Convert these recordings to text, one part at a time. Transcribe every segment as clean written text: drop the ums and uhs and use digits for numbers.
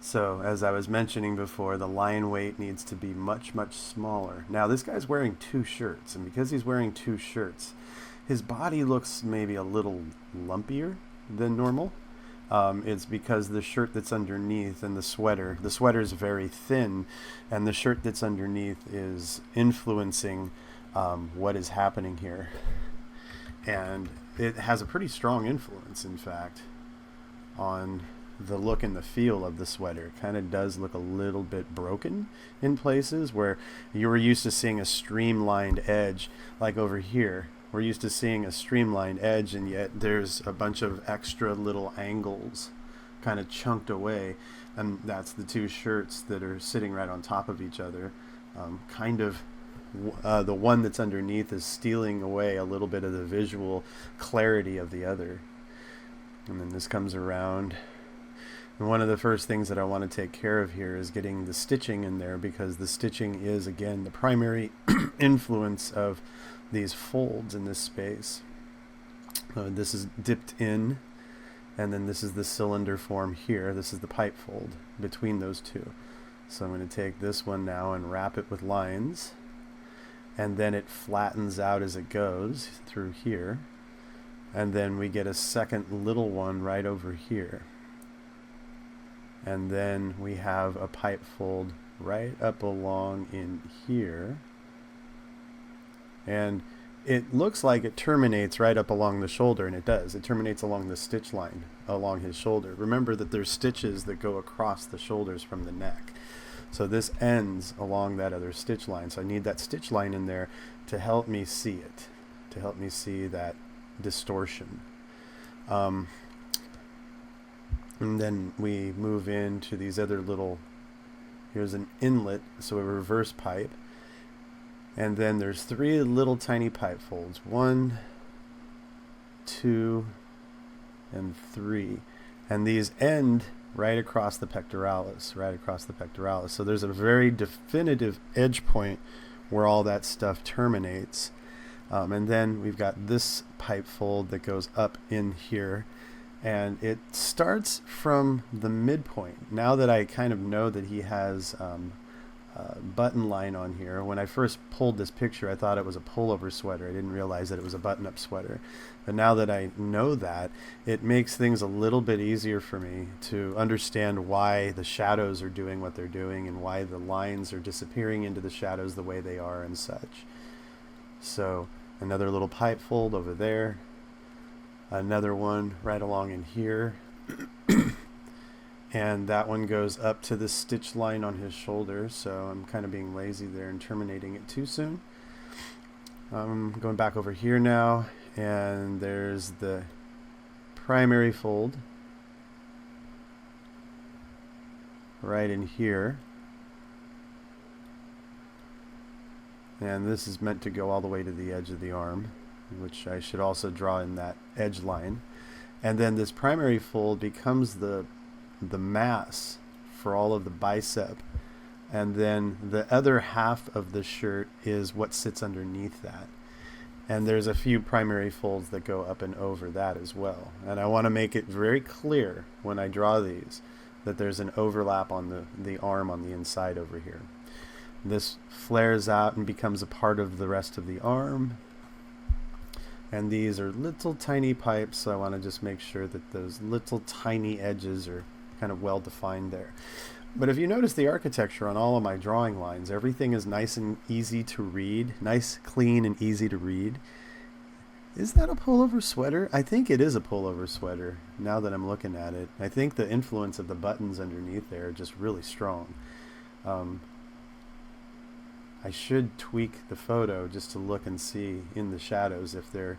So, as I was mentioning before, the line weight needs to be much, much smaller. Now, this guy's wearing two shirts, and because he's wearing two shirts, his body looks maybe a little lumpier than normal. It's because the shirt that's underneath and the sweater is very thin, and the shirt that's underneath is influencing what is happening here. And it has a pretty strong influence, in fact, on the look and the feel of the sweater. It kind of does look a little bit broken in places where you were used to seeing a streamlined edge, like over here. We're used to seeing a streamlined edge, and yet there's a bunch of extra little angles kind of chunked away, and that's the two shirts that are sitting right on top of each other. The one that's underneath is stealing away a little bit of the visual clarity of the other. And then this comes around. And one of the first things that I want to take care of here is getting the stitching in there, because the stitching is, again, the primary influence of these folds in this space. This is dipped in, and then this is the cylinder form here. This is the pipe fold between those two. So I'm going to take this one now and wrap it with lines, and then it flattens out as it goes through here, and then we get a second little one right over here, and then we have a pipe fold right up along in here, and it looks like it terminates right up along the shoulder, and it does. It terminates along the stitch line along his shoulder. Remember that there's stitches that go across the shoulders from the neck. So this ends along that other stitch line. So I need that stitch line in there to help me see it, to help me see that distortion. And then we move into these other little, here's an inlet, so a reverse pipe. And then there's three little tiny pipe folds. 1, 2, and 3. And these end right across the pectoralis, So there's a very definitive edge point where all that stuff terminates. And then we've got this pipe fold that goes up in here, and it starts from the midpoint. Now that I kind of know that he has button line on here, when I first pulled this picture I thought it was a pullover sweater. I didn't realize that it was a button-up sweater. But now that I know that, it makes things a little bit easier for me to understand why the shadows are doing what they're doing, and why the lines are disappearing into the shadows the way they are and such. So another little pipe fold over there, another one right along in here, and that one goes up to the stitch line on his shoulder, so I'm kind of being lazy there and terminating it too soon. I'm going back over here now, and there's the primary fold right in here, and this is meant to go all the way to the edge of the arm, which I should also draw in that edge line. And then this primary fold becomes the mass for all of the bicep, and then the other half of the shirt is what sits underneath that, and there's a few primary folds that go up and over that as well. And I want to make it very clear when I draw these that there's an overlap on the arm on the inside over here. This flares out and becomes a part of the rest of the arm, and these are little tiny pipes, so I want to just make sure that those little tiny edges are kind of well defined there. But if you notice the architecture on all of my drawing lines, everything is nice and easy to read, nice, clean, and easy to read. Is that a pullover sweater? I think it is a pullover sweater now that I'm looking at it. I think the influence of the buttons underneath there are just really strong. I should tweak the photo just to look and see in the shadows if there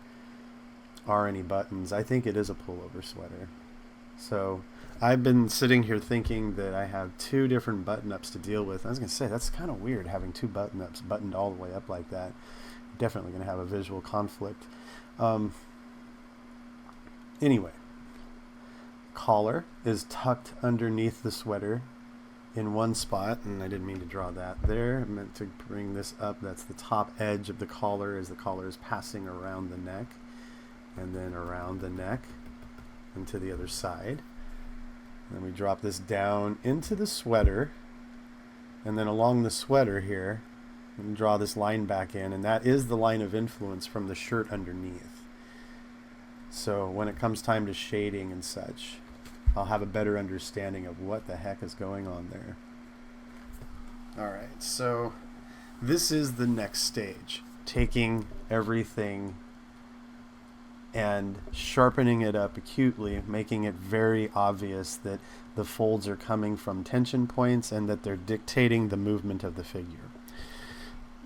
are any buttons. I think it is a pullover sweater. So I've been sitting here thinking that I have two different button-ups to deal with. I was going to say, that's kind of weird having two button-ups buttoned all the way up like that. Definitely going to have a visual conflict. Anyway, collar is tucked underneath the sweater in one spot, and I didn't mean to draw that there. I meant to bring this up. That's the top edge of the collar as the collar is passing around the neck, and then around the neck and to the other side. Then we we drop this down into the sweater, and then along the sweater here, and draw this line back in, and that is the line of influence from the shirt underneath. So when it comes time to shading and such, I'll have a better understanding of what the heck is going on there. Alright, so this is the next stage. Taking everything and sharpening it up acutely, making it very obvious that the folds are coming from tension points and that they're dictating the movement of the figure.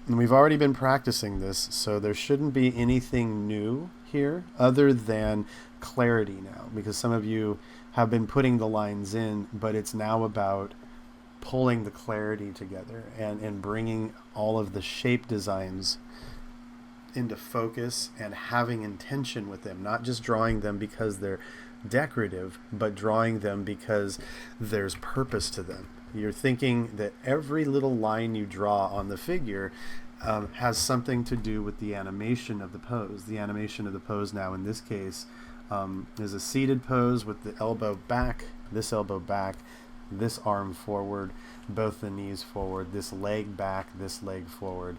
And we've already been practicing this, so there shouldn't be anything new here other than clarity now, because some of you have been putting the lines in, but it's now about pulling the clarity together and bringing all of the shape designs into focus and having intention with them, not just drawing them because they're decorative, but drawing them because there's purpose to them. You're thinking that every little line you draw on the figure has something to do with the animation of the pose. The animation of the pose now in this case is a seated pose with the elbow back, this arm forward, both the knees forward, this leg back, this leg forward,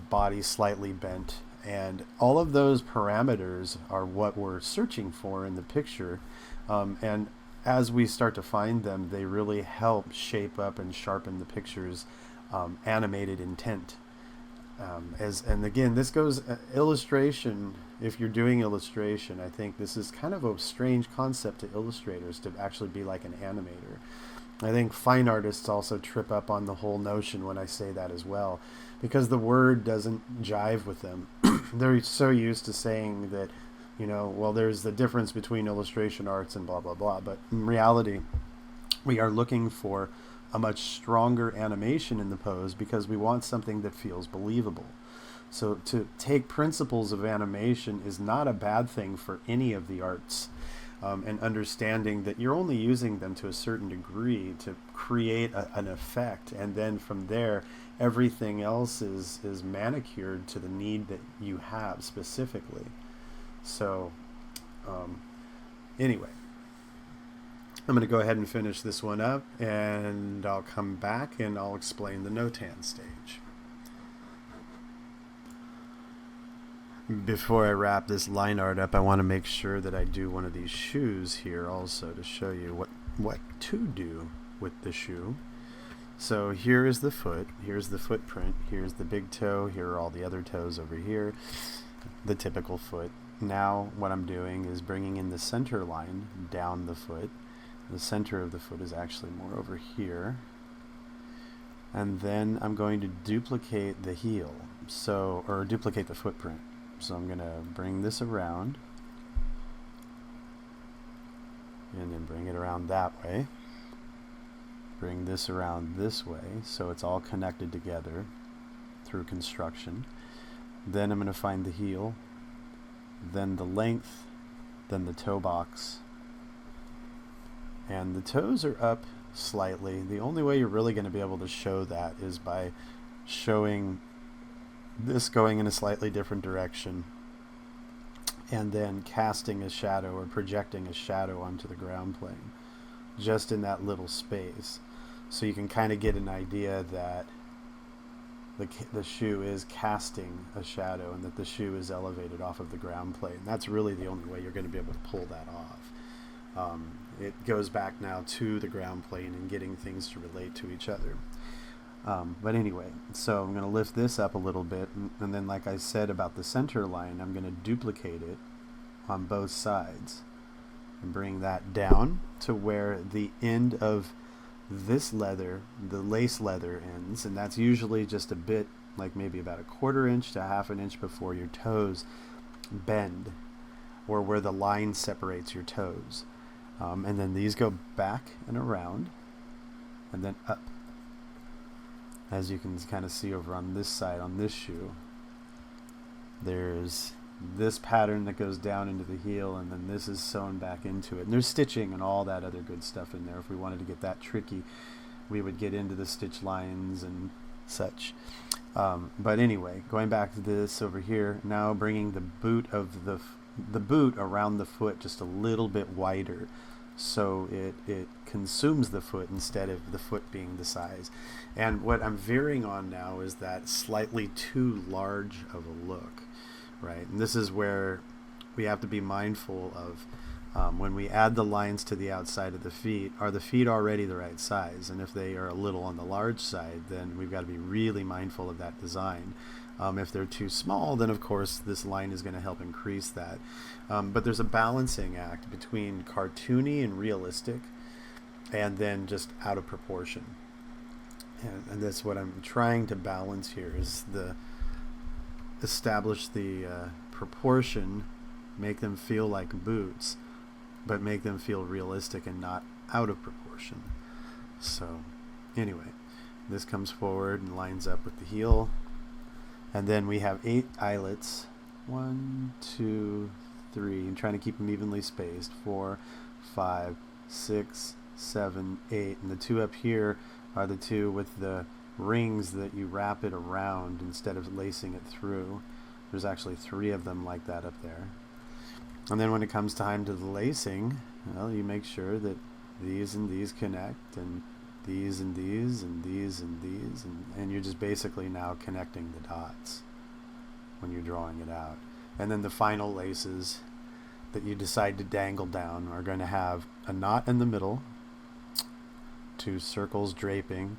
body slightly bent. And all of those parameters are what we're searching for in the picture. And as we start to find them, they really help shape up and sharpen the picture's animated intent. And again, this goes illustration. If you're doing illustration, I think this is kind of a strange concept to illustrators, to actually be like an animator. I think fine artists also trip up on the whole notion when I say that as well, because the word doesn't jive with them. They're so used to saying that, well, there's the difference between illustration arts and blah, blah, blah. But in reality, we are looking for a much stronger animation in the pose because we want something that feels believable. So to take principles of animation is not a bad thing for any of the arts. And understanding that you're only using them to a certain degree to create an effect, and then from there everything else is manicured to the need that you have specifically. So anyway, I'm going to go ahead and finish this one up, and I'll come back and I'll explain the Notan stage. Before I wrap this line art up, I want to make sure that I do one of these shoes here also to show you what to do with the shoe. So here is the foot, here's the footprint, here's the big toe, here are all the other toes over here, the typical foot. Now what I'm doing is bringing in the center line down the foot. The center of the foot is actually more over here. And then I'm going to duplicate the heel, or duplicate the footprint. So I'm going to bring this around and then bring it around that way. Bring this around this way so it's all connected together through construction. Then I'm going to find the heel, then the length, then the toe box. And the toes are up slightly. The only way you're really going to be able to show that is by showing this going in a slightly different direction and then casting a shadow or projecting a shadow onto the ground plane just in that little space, so you can kind of get an idea that the shoe is casting a shadow and that the shoe is elevated off of the ground plane. That's really the only way you're going to be able to pull that off. It goes back now to the ground plane and getting things to relate to each other. But anyway, so I'm going to lift this up a little bit, and then like I said about the center line, I'm going to duplicate it on both sides and bring that down to where the end of this leather, the lace leather, ends, and that's usually just a bit, like maybe about 1/4 inch to 1/2 inch before your toes bend, or where the line separates your toes. And then these go back and around and then up. As you can kind of see over on this side, on this shoe, there's this pattern that goes down into the heel, and then this is sewn back into it. And there's stitching and all that other good stuff in there. If we wanted to get that tricky, we would get into the stitch lines and such. But anyway, going back to this over here, now bringing the boot of the boot around the foot just a little bit wider, so it consumes the foot instead of the foot being the size. And what I'm veering on now is that slightly too large of a look, right? And this is where we have to be mindful of when we add the lines to the outside of the feet. Are the feet already the right size? And if they are a little on the large side, then we've got to be really mindful of that design. If they're too small, then of course this line is going to help increase that. But there's a balancing act between cartoony and realistic, and then just out of proportion. And that's what I'm trying to balance here, is establish the proportion, make them feel like boots, but make them feel realistic and not out of proportion. So anyway, this comes forward and lines up with the heel. And then we have 8 eyelets. 1, 2, 3. I'm trying to keep them evenly spaced. 4, 5, 6, 7, 8. And the 2 up here are the 2 with the rings that you wrap it around instead of lacing it through. There's actually 3 of them like that up there. And then when it comes time to the lacing, well, you make sure that these and these connect, and these and these and these and these, and you're just basically now connecting the dots when you're drawing it out. And then the final laces that you decide to dangle down are going to have a knot in the middle, 2 circles draping,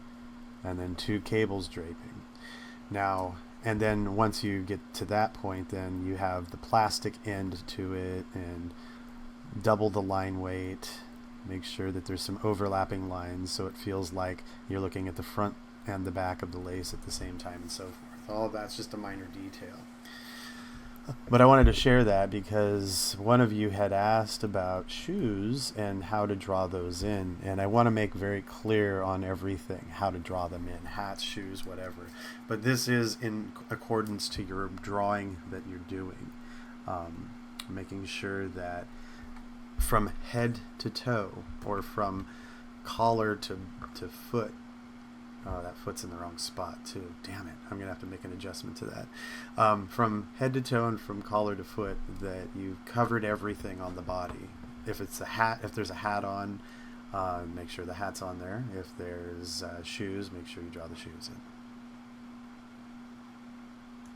and then 2 cables draping. Now, and then once you get to that point, then you have the plastic end to it, and double the line weight. Make sure that there's some overlapping lines so it feels like you're looking at the front and the back of the lace at the same time, and so forth. All of that's just a minor detail. But I wanted to share that because one of you had asked about shoes and how to draw those in, and I want to make very clear on everything, how to draw them in, hats, shoes, whatever. But this is in accordance to your drawing that you're doing, making sure that from head to toe, or from collar to foot. Oh, that foot's in the wrong spot too. Damn it. I'm going to have to make an adjustment to that. From head to toe and from collar to foot, that you've covered everything on the body. If it's a hat, if there's a hat on, make sure the hat's on there. If there's shoes, make sure you draw the shoes in.